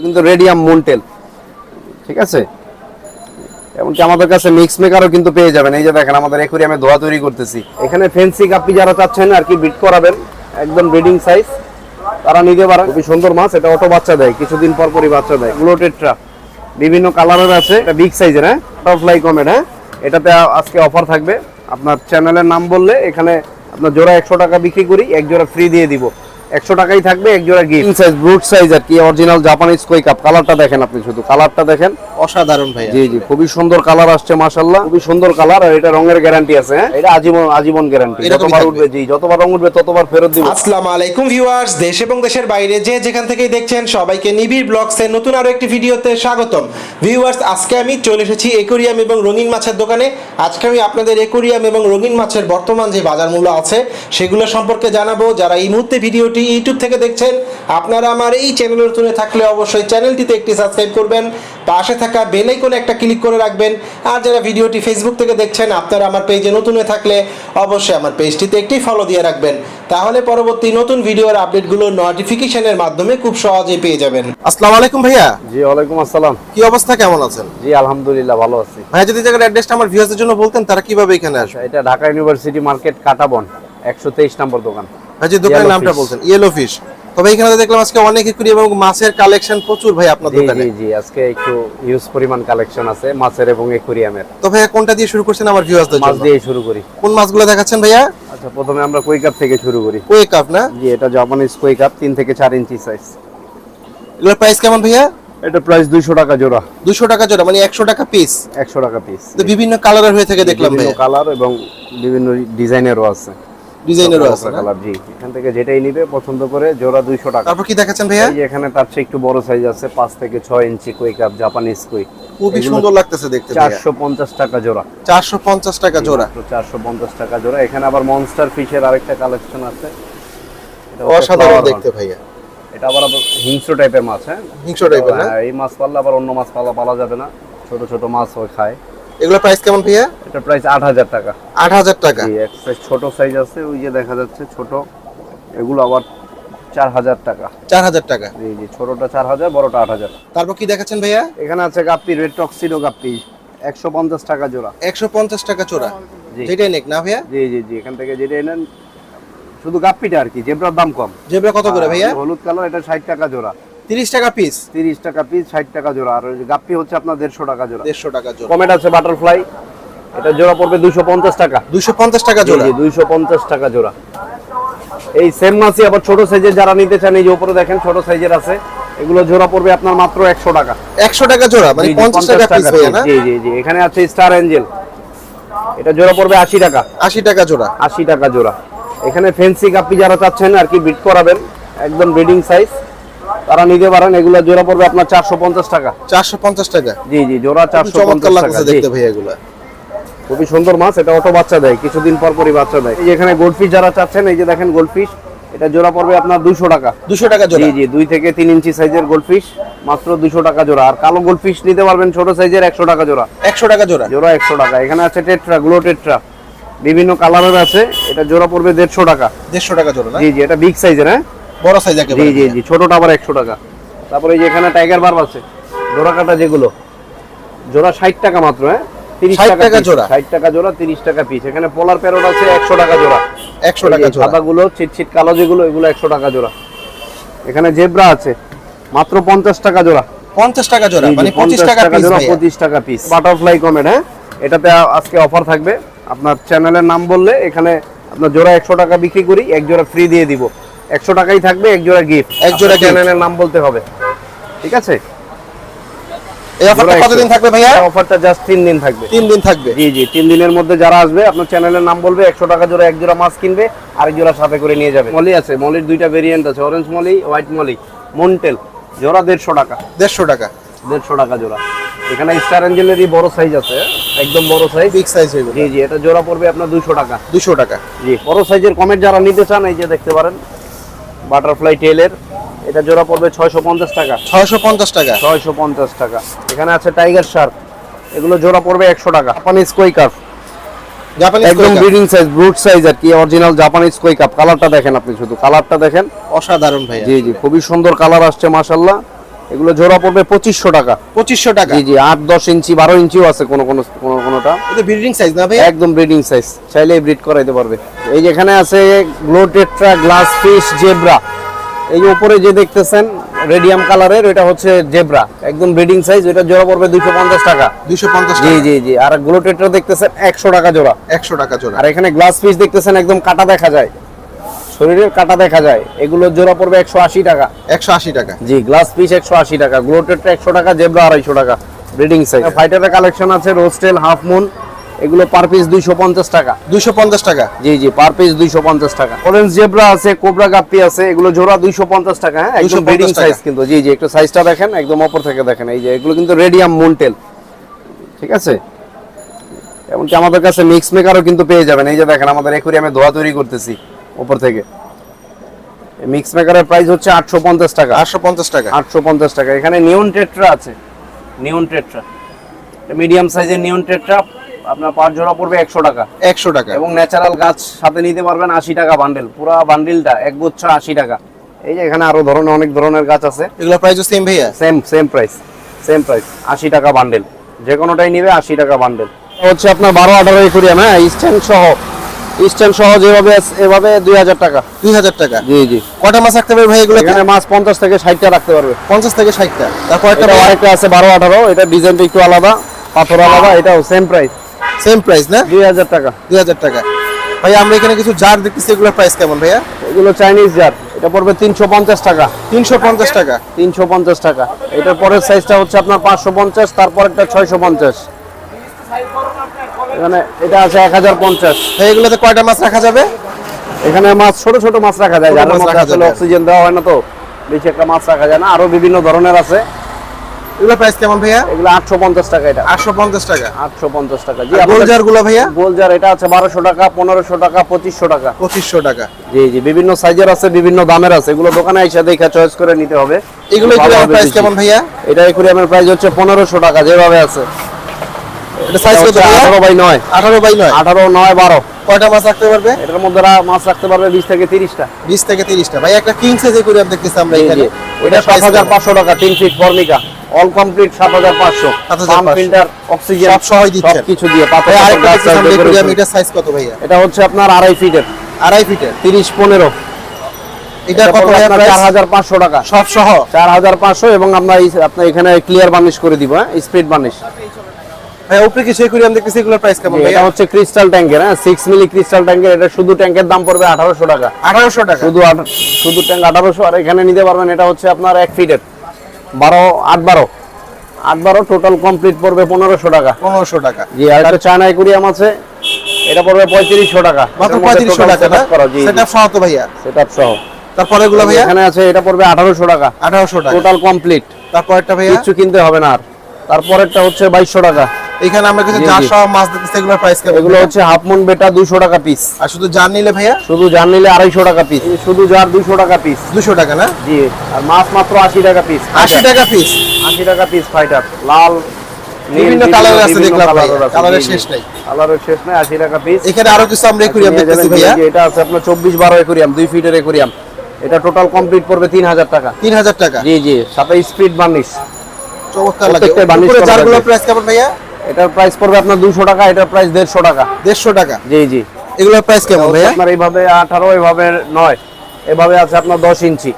কিন্তু radium mantle, ঠিক আছে। এমনকি আমাদের কাছে মিক্স মেকারও কিন্তু পেয়ে যাবেন। এই যে দেখেন আমাদের অ্যাকুয়ারিয়ামে ধোয়া তৈরি করতেছি। এখানে ফেন্সি গাপ্পি যারা চাচ্ছেন আর কি বিট করাবেন একদম ব্রিডিং সাইজ, তারা নিতে পারেন। খুবই সুন্দর মাছ, এটা অটো বাচ্চা দেয়, কিছুদিন পর পরই বাচ্চা দেয়। গ্লোটেট্রা বিভিন্ন কালারের আছে, এটা বিগ সাইজের, হ্যাঁ, বাটারফ্লাই কমেট, হ্যাঁ। এটাতে আজকে অফার থাকবে, আপনার চ্যানেলের নাম বললে এখানে আপনার জোড়া 100 টাকা বিক্রি করি, এক জোড়া ফ্রি দিয়ে দিব। 100 টাকাই থাকবে, এক জোড়া গিফট। সাইজ ব্রুট সাইজ আর কি, অরিজিনাল জাপানিজ কই কাপ। কালারটা দেখেন, আপনি শুধু কালারটা দেখেন, অসাধারণ ভাই। জি জি, খুবই সুন্দর কালার আসছে মাশাআল্লাহ, খুবই সুন্দর কালার। আর এটা রঙের গ্যারান্টি আছে, হ্যাঁ, এটা আজীবন গ্যারান্টি। যতবার উঠবে, জি, যতবার রং উঠবে ততবার ফেরত দিব। আসসালামু আলাইকুম ভিউয়ার্স, দেশ এবং দেশের বাইরে যে যেখান থেকেই দেখছেন সবাইকে নিবিড় ব্লগসের নতুন আরো একটি ভিডিওতে স্বাগতম। ভিউয়ার্স, আজকে আমি চলে এসেছি অ্যাকুয়ারিয়াম এবং রঙিন মাছের দোকানে। আজকে আমি আপনাদের অ্যাকুয়ারিয়াম এবং রঙিন মাছের বর্তমান যে বাজার মূল্য আছে সেগুলো সম্পর্কে জানাবো। যারা এই মুহূর্তে ভিডিওটি ইউটিউব থেকে দেখছেন, আপনারা আমার এই চ্যানেলে নতুন থাকলে অবশ্যই চ্যানেলটিতে একটি সাবস্ক্রাইব করবেন, পাশে থাকা বেল আইকনে একটা ক্লিক করে রাখবেন। আর যারা ভিডিওটি ফেসবুক থেকে দেখছেন, আপনারা আমার পেজে নতুন হয়ে থাকলে অবশ্যই আমার পেজটিতে একটি ফলো দিয়ে রাখবেন, তাহলে পরবর্তী নতুন ভিডিওর আপডেটগুলো নোটিফিকেশনের মাধ্যমে খুব সহজেই পেয়ে যাবেন। আসসালামু আলাইকুম ভাইয়া। জি, ওয়ালাইকুম আসসালাম। কি অবস্থা, কেমন আছেন? জি, আলহামদুলিল্লাহ ভালো আছি। ভাইয়া, যদি জায়গার অ্যাড্রেসটা আমার ভিউয়ারদের জন্য বলতেন, তারা কিভাবে এখানে আসবে? এটা ঢাকা ইউনিভার্সিটি মার্কেট, কাটাবন 123 নম্বর দোকান। ভাই, যে দোকানের নামটা বলছেন, ইয়েলো ফিশ। তবে এখানে দেখলাম আজকে অনেক অ্যাকুয়ারিয়াম এবং মাছের কালেকশন প্রচুর ভাই আপনার দোকানে। জি জি, আজকে একটু হিউজ পরিমাণ কালেকশন আছে মাছের এবং অ্যাকুয়ারিয়ামের। তো ভাইয়া, কোনটা দিয়ে শুরু করছেন আমার ভিউয়ারদের জন্য? মাছ দিয়ে শুরু করি। কোন মাছগুলো দেখাচ্ছেন ভাইয়া? আচ্ছা, প্রথমে আমরা কই কাপ থেকে শুরু করি। কই কাপ না? জি, এটা জাপানিজ কই কাপ, 3 থেকে 4 ইঞ্চি সাইজ। এগুলোর প্রাইস কেমন ভাইয়া? এটা প্রাইস 200 টাকা জোড়া। 200 টাকা জোড়া, মানে 100 টাকা পিস? 100 টাকা পিস। তো বিভিন্ন কালারের হয়ে থেকে দেখলাম বিভিন্ন ভাইয়া। কালার এবং বিভিন্ন ডিজাইনেরও আছে। ডিজাইনেরও আছে না? কালার, জি। এখান থেকে যেটাই নিবে পছন্দ করে জোড়া 200 টাকা। তারপর কি দেখাচ্ছেন ভাইয়া? এই যে এখানে তার চেয়ে একটু বড় সাইজ আছে, 5 থেকে 6 ইঞ্চি কই কাপ, জাপানিজ কই। খুবই সুন্দর লাগতেছে দেখতে ভাইয়া। 450 টাকা জোড়া। 450 টাকা জোড়া। 450 টাকা জোড়া। এখানে আবার মনস্টার ফিশের আরেকটা কালেকশন আছে, এটা অসাধারণ দেখতে ভাইয়া। এটা আবার হিংস্র টাইপের মাছ, হ্যাঁ, হিংস্র টাইপের না? এই মাছ পাললে আবার অন্য মাছ পালা যাবে না, ছোট ছোট মাছ হয় খায়। এগুলো প্রাইস কেমন ভাইয়া? এটা প্রাইস 8000 টাকা। 8000 টাকা। জি, এক সাইজ ছোট সাইজ আছে, ওই যে দেখা যাচ্ছে ছোট, এগুলো আবার 4000 টাকা। 4000 টাকা। জি জি, ছোটটা 4000, বড়টা 8000। তারপর কি দেখাচ্ছেন ভাইয়া? এখানে আছে গাপ্পি, রেড টক্সিডো গাপ্পি, 150 টাকা জোড়া। 150 টাকা জোড়া। জি। যেটাই নেক না ভাইয়া? জি জি জি, এখান থেকে যেটা নেন, শুধু গাপ্পিটা আর কি, জেব্রার দাম কম। জেব্রা কত করে ভাইয়া? হলুদ কালার, এটা 60 টাকা জোড়া। 30 টাকা পিস? 30 টাকা পিস, 60 টাকা জোড়া। আর ওই যে গাপ্পি হচ্ছে আপনার 150 টাকা জোড়া। 150 টাকা জোড়া। কমেট আছে বাটারফ্লাই, এটা জোড়া পড়বে 250 টাকা। 250 টাকা জোড়া? জি, 250 টাকা জোড়া। এই সেম মাছই আবার ছোট সাইজের যারা নিতে চান, এই যে উপরে দেখেন ছোট সাইজের আছে, এগুলো জোড়া পড়বে আপনার মাত্র 100 টাকা। 100 টাকা জোড়া, মানে 50 টাকা পিস ভাইয়া না? জি জি জি। এখানে আছে স্টার এঞ্জেল, এটা জোড়া পড়বে 80 টাকা। 80 টাকা জোড়া। 80 টাকা জোড়া। এখানে ফেন্সি গাপ্পি যারা চাচ্ছেন আর কি বিট করাবেন একদম ব্রিডিং সাইজ, তারা নিতে পারেন। এগুলো জোড়া পড়বে আপনার 450 টাকা। 450 টাকা? জি জি, জোড়া 450 টাকা। দেখতে ভাইয়া এগুলা খুবই সুন্দর মাছ, এটা অটো বাচ্চা দেয়, কিছুদিন পর পরই বাচ্চা দেয়। এই যে এখানে গোল্ডফিশ যারা চাচ্ছেন, এই যে দেখেন গোল্ডফিশ, এটা জোড়া পড়বে আপনার 200 টাকা। 200 টাকা জোড়া? জি জি, 2 থেকে 3 ইঞ্চি সাইজের গোল্ডফিশ মাত্র 200 টাকা জোড়া। আর কালো গোল্ডফিশ নিতে পারবেন ছোট সাইজের, 100 টাকা জোড়া। 100 টাকা জোড়া? জোড়া 100 টাকা। এখানে আছে টেট্রা, গ্লোটেট্রা, বিভিন্ন কালারের আছে, এটা জোড়া পড়বে 150 টাকা। 150 টাকা জোড়া না? জি জি, এটা বিগ সাইজের, হ্যাঁ, বড় সাইজ জি একেবারে। জি জি, ছোটটা আবার 100 টাকা। তারপরে এই যে এখানে টাইগার বার্ব আছে, জোড়া কাটা যেগুলো, জোড়া 60 টাকা মাত্র, হ্যাঁ, 30 টাকা জোড়া। 60 টাকা জোড়া, 30 টাকা পিস। এখানে পোলার প্যারট আছে 100 টাকা জোড়া। 100 টাকা জোড়া। সাদাগুলো চিটচিট কালো যেগুলো, এগুলো 100 টাকা জোড়া। এখানে জেব্রা আছে মাত্র 50 টাকা জোড়া। 50 টাকা জোড়া, মানে 25 টাকা পিস জোড়া, ভাইয়া। 25 টাকা পিস। বাটারফ্লাই কমেট, হ্যাঁ, এটাতে আজকে অফার থাকবে, আপনার চ্যানেলের নাম বললে এখানে আপনার জোড়া 100 টাকা বিক্রি করি, এক জোড়া ফ্রি দিয়ে দিব। 100 টাকাই থাকবে, এক জোড়া গিফট। এক জোড়া চ্যানেলের নাম বলতে হবে, ঠিক আছে? এই অফারটা কতদিন থাকবে ভাইয়া? অফারটা জাস্ট 3 দিন থাকবে। 3 দিন থাকবে? জি জি, 3 দিনের মধ্যে যারা আসবে আপনার চ্যানেলের নাম বলবে, 100 টাকা জোড়া এক জোড়া মাছ কিনবে, আরেক জোড়া সাথে করে নিয়ে যাবে। মলি আছে, মলির দুইটা ভেরিয়েন্ট আছে, orange Moli, white molly, mantle, জোড়া 150 টাকা। 150 টাকা? 150 টাকা জোড়া। এখানে স্টার এঞ্জেলেরই বড় সাইজ আছে, একদম বড় সাইজ, বিগ সাইজ এগুলো? জি জি, এটা জোড়া পড়বে আপনার 200 টাকা। 200 টাকা? জি। বড় সাইজের কমেট যারা নিতে চান, এই যে দেখতে পারেন বাটারফ্লাই টেলের, এটা জোড়া পড়বে 650 টাকা। 650 টাকা? 650 টাকা। এখানে আছে টাইগার শার্ক, এগুলো জোড়া পড়বে 100 টাকা। জাপানিজ কই কাপ, জাপানিজ একদম ব্রিডিং সাইজ, ব্রুট সাইজ আর কি, অরিজিনাল জাপানিজ কই কাপ। কালারটা দেখেন, আপনি শুধু কালারটা দেখেন, অসাধারণ ভাইয়া। জি জি, খুবই সুন্দর কালার আসছে মাশাআল্লাহ। এগুলো জোড়া পড়বে 2500 টাকা। 2500 টাকা। জি জি, 8-10 ইঞ্চি 12 ইঞ্চিও আছে কোনোটা। এটা ব্রিডিং সাইজ না ভাই? একদম ব্রিডিং সাইজ, চাইলে ব্রিড করাইতে পারবে। এই যে এখানে আছে glow tetra, glass fish, zebra. এই যে উপরে যে দেখতেছেন রেডিয়াম কালারের, এটা হচ্ছে জেব্রা, একদম ব্রিডিং সাইজ। এটা জোড়া পড়বে 250 টাকা। 250 জি টাকা। জি জি। আর গ্লো টেট্রা দেখতেছেন 100 টাকা জোড়া। 100 টাকা জোড়া। আর এখানে গ্লাস ফিশ দেখতেছেন একদম কাটা দেখা যায়, শরীরের কাটা দেখা যায়। এগুলো জোড়া পড়বে 180 টাকা। 180 টাকা। জি, গ্লাস ফিশ 180 টাকা, গ্লো টেট্রা 100 টাকা, জেব্রা 250 টাকা ব্রিডিং সাইজ। ফাইটারের কালেকশন আছে, রোস্টেল, হাফ মুন, এগুলো পার পিস 250 টাকা। 250 টাকা। জি জি, পার পিস 250 টাকা। অরেঞ্জ জেব্রা আছে, কোবরা গাপ্পি আছে, এগুলো জোড়া 250 টাকা। হ্যাঁ, একদম ব্রিডিং 250 সাইজ টাকা। কিন্তু। জি জি, একটু সাইজটা দেখেন, একদম উপর থেকে দেখেন। এই যে এগুলো কিন্তু রেডিয়াম মুনটেল, ঠিক আছে। এমনকি আমাদের কাছে মিক্স মেকারও কিন্তু পেয়ে যাবেন। এই যে দেখেন আমাদের একুরিয়ামে ধোয়া তৈরি করতেছি উপর থেকে। মিক্স মেকারের প্রাইস হচ্ছে 850 টাকা। 850 টাকা। 850 টাকা। এখানে নিয়ন টেট্রা আছে, নিয়ন টেট্রা, মিডিয়াম সাইজের নিয়ন টেট্রা, আপনার পার জোড়া পড়বে 100 টাকা। 100 টাকা। এবং ন্যাচারাল গাছ সাথে নিতে পারবেন 80 টাকা বান্ডেল, পুরো বান্ডিলটা এক গুচ্ছ 80 টাকা। এই যে এখানে আরো অনেক ধরনের গাছ আছে, এগুলো প্রাইসও সেম ভাইয়া? সেম প্রাইস 80 টাকা বান্ডেল। যে কোনোটাই নিবে 80 টাকা বান্ডেল। হচ্ছে আপনার 12-18 একুরিয়াম, হ্যাঁ, স্ট্যান্ড সহ যেভাবে এভাবে 2000 টাকা। 2000 টাকা। জি জি। কয়টা মাছ রাখতে পারবে ভাই এগুলো? এখানে মাছ 50 থেকে 60টা রাখতে পারবে। 50 থেকে 60টা। তারপর একটা আরেকটা আছে 12-18, এটা ডিজাইনটা একটু আলাদা, পাথর আলাদা, এটাও সেম প্রাইস। সেম প্রাইস না? 2000 টাকা। 2000 টাকা। ভাই আমরা এখানে কিছু জার দেখতেছি, এগুলোর প্রাইস কেমন ভাইয়া? এগুলো চাইনিজ জার, এটা পড়বে 350 টাকা। 350 টাকা। 350 টাকা। এটার পরের সাইজটা হচ্ছে আপনার 550, তারপর একটা 650। এখানে এটা আছে 1050। ভাই এগুলোতে কয়টা মাছ রাখা যাবে? এখানে মাছ ছোট মাছ রাখা যায়, ছোট যার মাছ মধ্যে রাখা আসলে যাবে। অক্সিজেন দেওয়া হয় না, তো বেশি একটা মাছ রাখা যায় না। আরো বিভিন্ন ধরনের আছে। এগুলোর প্রাইস কেমন ভাইয়া? এগুলো 850 টাকা। এটা 850 টাকা। 850 টাকা। জি, গোল জার গুলো ভাইয়া? গোল জার এটা আছে 1200 টাকা, 1500 টাকা, 2500 টাকা। 2500 টাকা। জি জি, বিভিন্ন সাইজের আছে, বিভিন্ন দামের আছে। এগুলো দোকানে এসে দেখে চয়েস করে নিতে হবে। এগুলো একুরিয়ামের প্রাইস কেমন ভাইয়া? এটা একুরিয়ামের প্রাইস হচ্ছে 1500 টাকা, যেভাবে আছে। এটা সাইজ কত ভাইয়া? 18x9। 18x9। 18, 9, 12। কয়টা মাছ রাখতে পারবে? এটার মধ্যে মাছ রাখতে পারবে 20 থেকে 30টা। 20 থেকে 30টা। ভাই একটা কিং সাইজ একুরিয়াম দেখতেছি আমরা জি, এখানে। জি। এটা 7500 টাকা, 3 feet Formica, all complete 7500। 7500 pump, filter, oxygen সব সহই দিচ্ছেন? কিছু দিয়ে। ভাই আরেকটা দেখতেছি আমরা একুরিয়াম, এটা সাইজ কত ভাইয়া? এটা হচ্ছে আপনার 2.5 ফিটের, 2.5 ফিটের। 30-15। এটা কত ভাইয়া প্রাইস? 4500 টাকা সব সহ 4500। এবং আমরা আপনার এখানে ক্লিয়ার বার্নিশ করে দিব, হ্যাঁ, স্পিড বার্নিশ। ভাই উপরে কি একুরিয়াম দেখতেছি, এগুলোর প্রাইস কেমন ভাইয়া? এটা হচ্ছে ক্রিস্টাল ট্যাঙ্কের, হ্যাঁ, 6 মিলি ক্রিস্টাল ট্যাঙ্কের। এটা শুধু ট্যাঙ্কের দাম পড়বে 1800 টাকা। 1800 টাকা। শুধু ট্যাঙ্ক 1800। আর এখানে নিতে পারবেন, এটা হচ্ছে আপনার 1 ফিটের, 8-12 টোটাল কমপ্লিট পড়বে 1500 টাকা। 1500 টাকা। জি। আর একটা চায়না অ্যাকুরিয়াম আছে, এটা পড়বে 3500 টাকা। মাত্র 3500 টাকা না? সেটআপ সহ তো ভাইয়া? সেটআপ সহ। তারপরে এগুলো ভাইয়া? এখানে আছে, এটা পড়বে 1800 টাকা। 1800 টাকা টোটাল কমপ্লিট। তারপর একটা ভাইয়া? কিছু কিনতে হবে না আর। তারপরেরটা হচ্ছে 2200 টাকা। এখানে আমরা কিছু জি, জার জি। সহ মাছ দেখতেছি, এগুলোর প্রাইস কেমন? এগুলো হচ্ছে হাফ মুন বেটা, 200 টাকা পিস। আর শুধু জার নিলে ভাইয়া? শুধু জার নিলে 250 টাকা পিস। শুধু জার 200 টাকা পিস। 200 টাকা না? জি। আর মাছ মাত্র 80 টাকা পিস। 80 টাকা পিস। 80 টাকা পিস ফাইটার, লাল, নীল, বিভিন্ন কালারের আছে, দেখলাম ভাই। কালারের আছে। কালারের জি, জি। শেষ নাই। কালারের শেষ নাই, 80 টাকা পিস। এখানে আরো কিছু আমরা একুরিয়াম নিয়ে দেখতেছি যাবেন, ভাইয়া। জি, এটা আছে আপনার 24-12 একুরিয়াম, 2 ফিটের একুরিয়াম। এটা টোটাল কমপ্লিট পড়বে 3000 টাকা। 3000 টাকা। জি জি, সাথে স্পিড বার্নিশ। চমৎকার লাগে। প্রত্যেকটা বার্নিশ উপরে করা জারগুলোর থাকে। প্রাইস কেমন ভাইয়া? এটার প্রাইস পড়বে আপনার 200 টাকা, এটার প্রাইস 150 টাকা। 150 টাকা। জি জি। এগুলোর প্রাইস কেমন ভাইয়া? আপনার এইভাবে 18, এভাবে 9, এভাবে আছে আপনার 10 ইঞ্চি।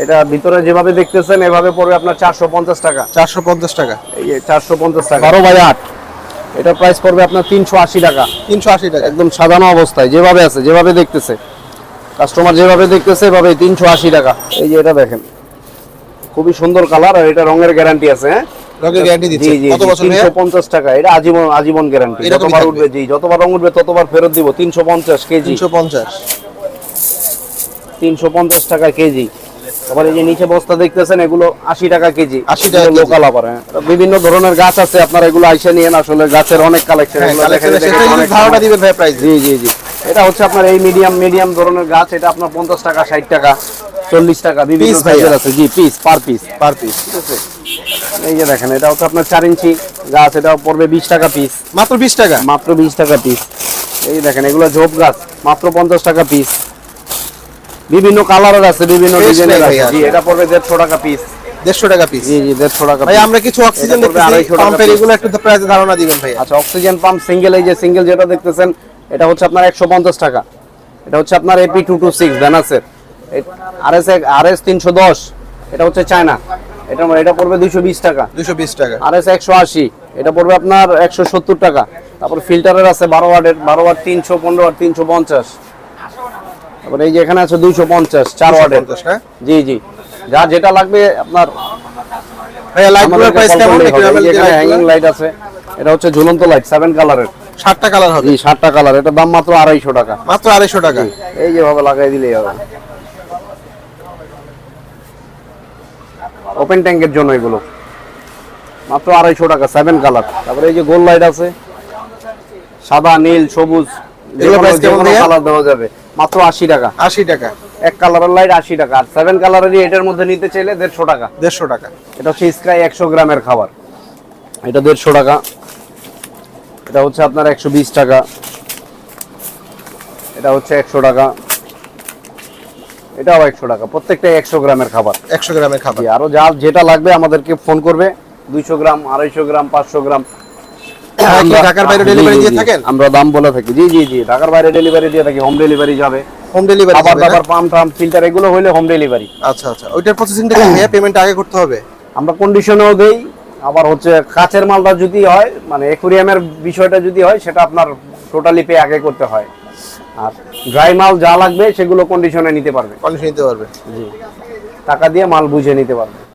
এটা ভিতরে যেভাবে দেখতেছেন এভাবে পড়বে আপনার 450 টাকা। 450 টাকা। এই যে 450 টাকা। 12/8, এটার প্রাইস পড়বে আপনার 380 টাকা। 380 টাকা। একদম সাজানো অবস্থায়, যেভাবে আছে, যেভাবে দেখতেছে কাস্টমার, যেভাবে দেখতেছে এভাবে 380 টাকা। এই যে এটা দেখেন, খুবই সুন্দর কালার, আর এটা রঙের গ্যারান্টি আছে, হ্যাঁ, রঙের গ্যারান্টি দিচ্ছে। কত বছর ভাইয়া? 350 টাকা। এটা আজীবন গ্যারান্টি। এরকমই যতবার থাকবে? উঠবে, জি, যতবার রং উঠবে ততবার ফেরত দিব। 350 কেজি। 350। 350 টাকা কেজি। আবার এই যে নিচে বস্তা দেখতেছেন, এগুলো 80 টাকা কেজি। 80 টাকা কেজি। লোকাল আবার, হ্যাঁ। বিভিন্ন ধরনের গাছ আছে, আপনারা এগুলো আইসা নিয়েন। আসলে গাছের অনেক কালেকশন। হ্যাঁ, এগুলো কালেকশন দেখে সেটা অনেক ধারণা দিবেন ভাই প্রাইস। জি জি জি। এটা হচ্ছে আপনার এই মিডিয়াম ধরনের গাছ। এটা আপনার 50 টাকা, 60 টাকা, 40 টাকা, বিভিন্ন Piece ভাইয়া? সাইজের আছে। জি, piece, per piece. Per piece. ঠিক আছে। এই যে দেখেন, এটা হচ্ছে আপনার 4 ইঞ্চি গাছ। এটা পড়বে 20 টাকা পিস। মাত্র 20 টাকা। মাত্র 20 টাকা পিস। এই দেখেন, এগুলো ঝোপ গাছ, মাত্র 50 টাকা পিস। বিভিন্ন কালারের আছে, বিভিন্ন Fresh ডিজাইনের নেই আছে। ভাইয়া। জি, এটা পড়বে 150 টাকা পিস। 150 টাকা পিস। জি জি 150 টাকা ভাই piece। আমরা কিছু অক্সিজেন এটা পড়বে দেখতেছি 250 টাকা পাম্পের, piece। এগুলো একটু প্রাইস ধারণা দিবেন ভাই। আচ্ছা অক্সিজেন পাম্প সিঙ্গেল, এই যে সিঙ্গেল যেটা দেখতেছেন এটা হচ্ছে আপনার 150 টাকা। এটা হচ্ছে আপনার এপি 226 ভ্যানাসের। আরএস 310, এটা হচ্ছে চায়না। এটা পড়বে 220 টাকা। 220 টাকা। আরএস 180, এটা পড়বে আপনার 170 টাকা। তারপর ফিল্টারের আছে 12 ওয়াটের, 12 ওয়াট 300, 15 ওয়াট 350। তারপর এই যে এখানে আছে 250 4 ওয়াটের। 250 হ্যাঁ। জি জি, যা যেটা লাগবে আপনার ভাই লাইটগুলোর প্রাইস কেমন? একটু হ্যাঙ্গিং লাইট আছে, এটা হচ্ছে ঝুলন্ত লাইট 7 কালারের। 7টা কালার হবে। জি 7টা কালার, এটা দাম মাত্র 250 টাকা। মাত্র 250 টাকা। এই যে ভাবে লাগাই দিলেই হবে। ওপেন ট্যাঙ্কের জন্য এগুলো মাত্র 250 টাকা 7 কালার। তারপরে এই যে গোল লাইট আছে, সাদা নীল সবুজ, এগুলো price কেমন ভাইয়া? কালার দেওয়া যাবে মাত্র 80 টাকা। 80 টাকা। এক কালারের লাইট 80 টাকা। আর 7 কালারেরই এটার মধ্যে নিতে চাইলে 150 টাকা। 150 টাকা। এটা হচ্ছে স্কাই 100 গ্রামের খাবার, এটা 150 টাকা। এটা হচ্ছে আপনার 120 টাকা। এটা হচ্ছে 100 টাকা। এটাও 100 টাকা। প্রত্যেকটাই 100 গ্রামের খাবার। 100 গ্রামের খাবার। জি, আরো যা যেটা লাগবে আমাদেরকে ফোন করবে। 200 গ্রাম, 250 গ্রাম, 500 গ্রাম। হ্যাঁ, কি ঢাকার বাইরে ডেলিভারি জি, দিয়ে জি, থাকেন? আমরা দাম বলে থাকি। জি জি জি, ঢাকার বাইরে ডেলিভারি দিয়ে থাকি। হোম ডেলিভারি যাবে। হোম ডেলিভারি খাবার যাবে না? দাবার, পাম্প টাম, ফিল্টার এগুলো হইলে হোম ডেলিভারি। আচ্ছা আচ্ছা, ওইটার প্রসেসিংটা কি ভাইয়া পেমেন্ট আগে করতে হবে? আমরা কন্ডিশনেও দেই। আবার হচ্ছে কাচের মালটা যদি হয়, মানে অ্যাকুরিয়ামের বিষয়টা যদি হয়, সেটা আপনার টোটালি পে আগে করতে হয়। আর ড্রাই মাল যা লাগবে সেগুলো কন্ডিশনে নিতে পারবে। কন্ডিশন নিতে পারবে। জি, টাকা দিয়ে মাল বুঝে নিতে পারবে।